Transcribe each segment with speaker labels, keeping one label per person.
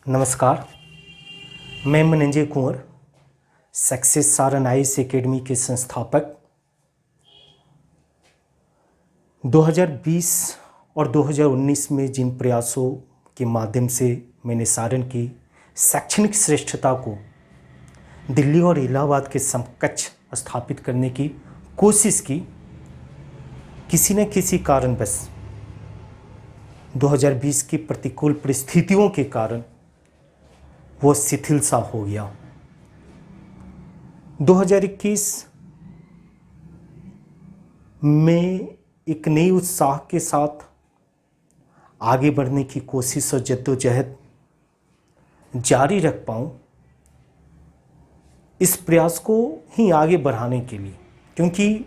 Speaker 1: नमस्कार, मैं मनंजय कुंवर, success Saran IAS academy के संस्थापक। 2020 और 2019 में जिन प्रयासों के माध्यम से मैंने सारन की शैक्षणिक श्रेष्ठता को दिल्ली और इलाहाबाद के समकक्ष स्थापित करने की कोशिश की, किसी न किसी कारणवश 2020 की प्रतिकूल परिस्थितियों के कारण वो शिथिल सा हो गया। 2021 में एक नई उत्साह के साथ आगे बढ़ने की कोशिश और जद्दोजहद जारी रख पाऊँ, इस प्रयास को ही आगे बढ़ाने के लिए, क्योंकि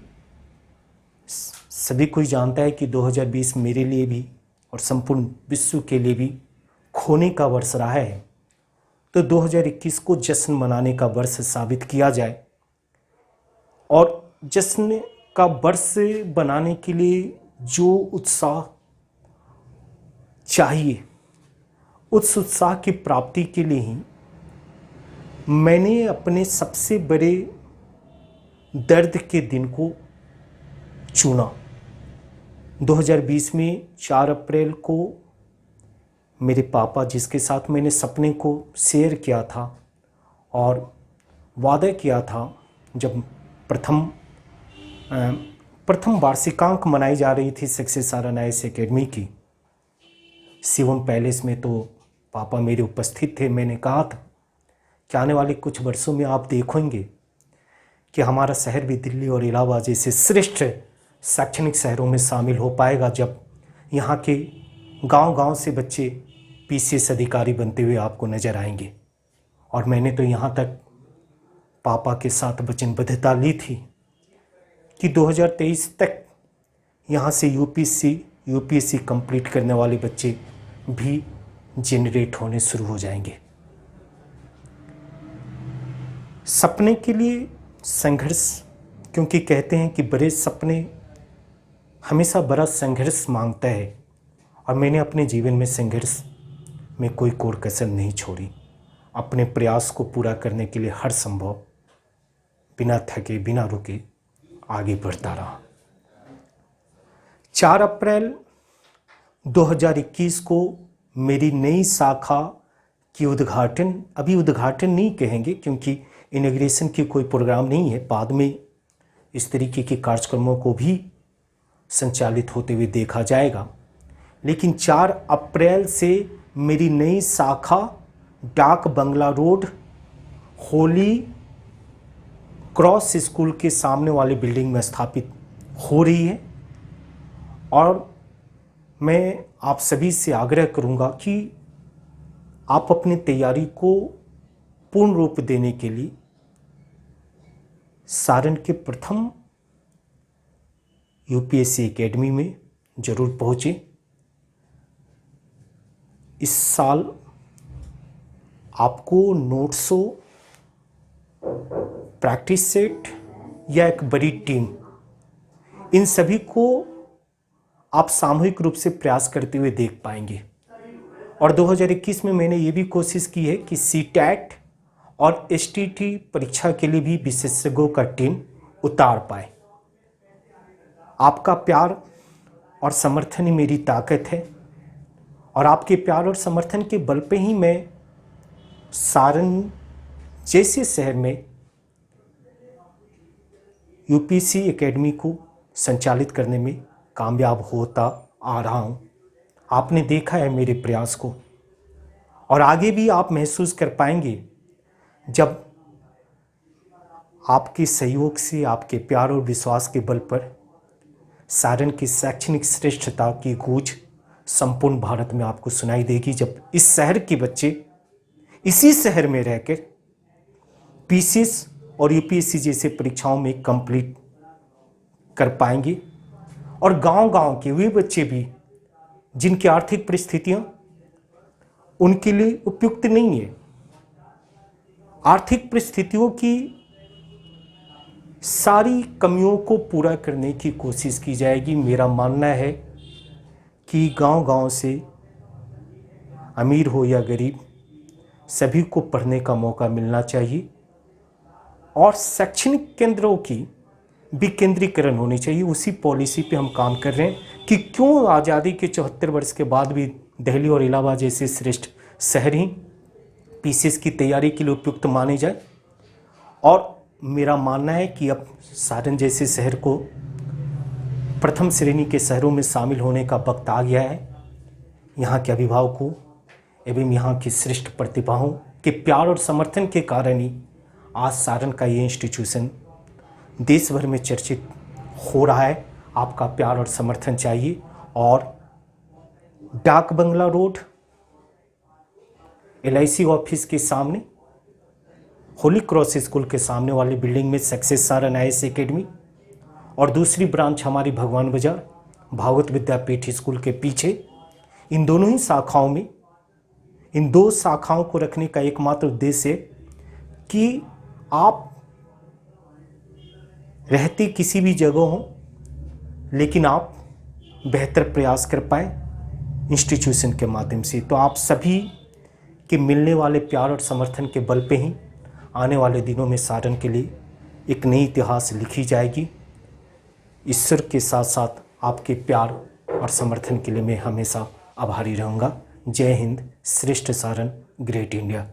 Speaker 1: सभी कोई जानता है कि 2020 मेरे लिए भी और संपूर्ण विश्व के लिए भी खोने का वर्ष रहा है। तो 2021 को जश्न मनाने का वर्ष साबित किया जाए और जश्न का वर्ष बनाने के लिए जो उत्साह चाहिए, उस उत्साह की प्राप्ति के लिए ही मैंने अपने सबसे बड़े दर्द के दिन को चुना। 2020 में 4 अप्रैल को मेरे पापा, जिसके साथ मैंने सपने को शेयर किया था और वादा किया था, जब प्रथम वार्षिकांक मनाई जा रही थी सक्सेस सारन आईएएस एकेडमी की, शिवम पैलेस में, तो पापा मेरे उपस्थित थे। मैंने कहा था कि आने वाले कुछ वर्षों में आप देखेंगे कि हमारा शहर भी दिल्ली और इलाहाबाद जैसे श्रेष्ठ शैक्षणिक शहरों में शामिल हो पाएगा, जब यहाँ के गांव-गांव से बच्चे पीसीएस अधिकारी बनते हुए आपको नज़र आएंगे। और मैंने तो यहाँ तक पापा के साथ वचनबद्धता ली थी कि 2023 तक यहाँ से यूपीएससी कंप्लीट करने वाले बच्चे भी जनरेट होने शुरू हो जाएंगे। सपने के लिए संघर्ष, क्योंकि कहते हैं कि बड़े सपने हमेशा बड़ा संघर्ष मांगता है, और मैंने अपने जीवन में संघर्ष में कोई कोर कसर नहीं छोड़ी। अपने प्रयास को पूरा करने के लिए हर संभव, बिना थके बिना रुके आगे बढ़ता रहा। 4 अप्रैल 2021 को मेरी नई शाखा की उद्घाटन, अभी उद्घाटन नहीं कहेंगे क्योंकि इनॉग्रेशन की कोई प्रोग्राम नहीं है, बाद में इस तरीके के कार्यक्रमों को भी संचालित होते हुए देखा जाएगा। लेकिन 4 अप्रैल से मेरी नई शाखा डाक बंगला रोड होली क्रॉस स्कूल के सामने वाली बिल्डिंग में स्थापित हो रही है। और मैं आप सभी से आग्रह करूंगा कि आप अपनी तैयारी को पूर्ण रूप देने के लिए सारन के प्रथम यूपीएससी एकेडमी में जरूर पहुँचें। इस साल आपको नोट्सों, प्रैक्टिस सेट या एक बड़ी टीम, इन सभी को आप सामूहिक रूप से प्रयास करते हुए देख पाएंगे। और 2021 में मैंने ये भी कोशिश की है कि सीटैट और एसटीटी परीक्षा के लिए भी विशेषज्ञों का टीम उतार पाए। आपका प्यार और समर्थन ही मेरी ताकत है, और आपके प्यार और समर्थन के बल पे ही मैं सारन जैसे शहर में यूपीएससी एकेडमी को संचालित करने में कामयाब होता आ रहा हूँ। आपने देखा है मेरे प्रयास को, और आगे भी आप महसूस कर पाएंगे जब आपके सहयोग से, आपके प्यार और विश्वास के बल पर सारन की शैक्षणिक श्रेष्ठता की गूंज संपूर्ण भारत में आपको सुनाई देगी। जब इस शहर के बच्चे इसी शहर में रहकर पीसीएस और यूपीएससी जैसे परीक्षाओं में कंप्लीट कर पाएंगे, और गांव-गांव के वे बच्चे भी जिनकी आर्थिक परिस्थितियां उनके लिए उपयुक्त नहीं है, आर्थिक परिस्थितियों की सारी कमियों को पूरा करने की कोशिश की जाएगी। मेरा मानना है कि गांव-गांव से, अमीर हो या गरीब, सभी को पढ़ने का मौका मिलना चाहिए और शैक्षणिक केंद्रों की विकेंद्रीकरण होनी चाहिए। उसी पॉलिसी पे हम काम कर रहे हैं कि क्यों आज़ादी के 74 वर्ष के बाद भी दिल्ली और इलाहाबाद जैसे श्रेष्ठ शहर ही पीसीएस की तैयारी के लिए उपयुक्त माने जाए। और मेरा मानना है कि अब सारण जैसे शहर को प्रथम श्रेणी के शहरों में शामिल होने का वक्त आ गया है। यहाँ के अभिभावकों एवं यहाँ की श्रेष्ठ प्रतिभाओं के प्यार और समर्थन के कारण ही आज सारण का ये इंस्टीट्यूशन देश भर में चर्चित हो रहा है। आपका प्यार और समर्थन चाहिए। और डाक बंगला रोड LIC ऑफिस के सामने होली क्रॉस स्कूल के सामने वाली बिल्डिंग में सक्सेस सारण IAS एकेडमी और दूसरी ब्रांच हमारी भगवान बाजार भागवत विद्यापीठ स्कूल के पीछे, इन दोनों ही शाखाओं में, इन 2 शाखाओं को रखने का एकमात्र उद्देश्य है कि आप रहते किसी भी जगह हो लेकिन आप बेहतर प्रयास कर पाए इंस्टीट्यूशन के माध्यम से। तो आप सभी के मिलने वाले प्यार और समर्थन के बल पे ही आने वाले दिनों में सारण के लिए एक नई इतिहास लिखी जाएगी। ईश्वर के साथ साथ आपके प्यार और समर्थन के लिए मैं हमेशा आभारी रहूँगा। जय हिंद, श्रेष्ठ सारण, ग्रेट इंडिया।